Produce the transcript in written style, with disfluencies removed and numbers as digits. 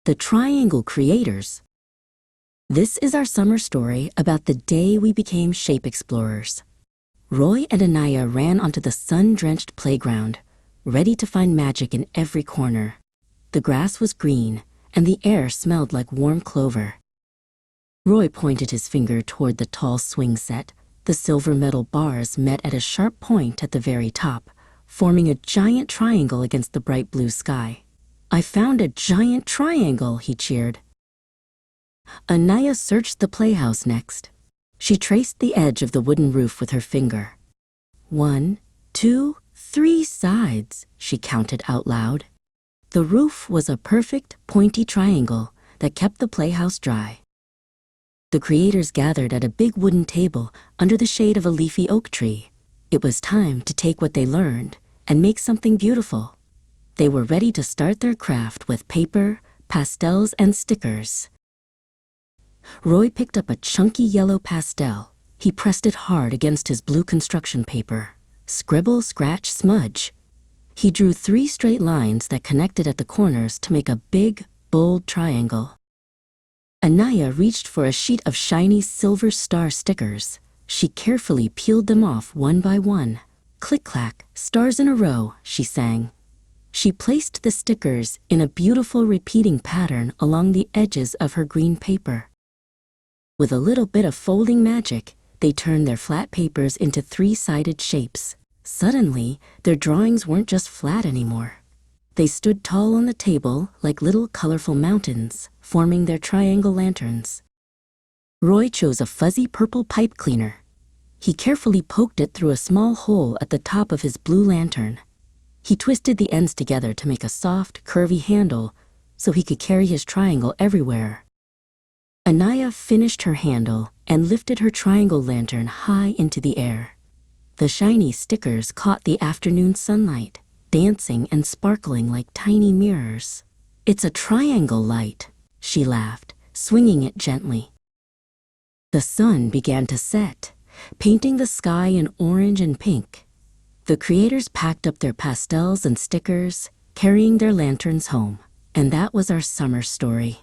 the triangle creators. This is our summer story about the day we became shape explorers. Roy and Anniyah ran onto the sun-drenched playground, ready to find magic in every corner. The grass was green, and the air smelled like warm clover. Roy pointed his finger toward the tall swing set. The silver metal bars met at a sharp point at the very top, forming a giant triangle against the bright blue sky. "I found a giant triangle," he cheered. Anniyah searched the playhouse next. She traced the edge of the wooden roof with her finger. 1, 2, 3 sides, she counted out loud. The roof was a perfect, pointy triangle that kept the playhouse dry. The creators gathered at a big wooden table under the shade of a leafy oak tree. It was time to take what they learned and make something beautiful. They were ready to start their craft with paper, pastels, and stickers. Roy picked up a chunky yellow pastel. He pressed it hard against his blue construction paper. Scribble, scratch, smudge. He drew 3 straight lines that connected at the corners to make a big, bold triangle. Anniyah reached for a sheet of shiny silver star stickers. She carefully peeled them off one by one. "Click-clack, stars in a row," she sang. She placed the stickers in a beautiful repeating pattern along the edges of her green paper. With a little bit of folding magic, they turned their flat papers into 3-sided shapes. Suddenly, their drawings weren't just flat anymore. They stood tall on the table like little colorful mountains, forming their triangle lanterns. Roy chose a fuzzy purple pipe cleaner. He carefully poked it through a small hole at the top of his blue lantern. He twisted the ends together to make a soft, curvy handle so he could carry his triangle everywhere. Anniyah finished her handle and lifted her triangle lantern high into the air. The shiny stickers caught the afternoon sunlight, dancing and sparkling like tiny mirrors. "It's a triangle light," she laughed, swinging it gently. The sun began to set, painting the sky in orange and pink. The creators packed up their pastels and stickers, carrying their lanterns home. And that was our summer story.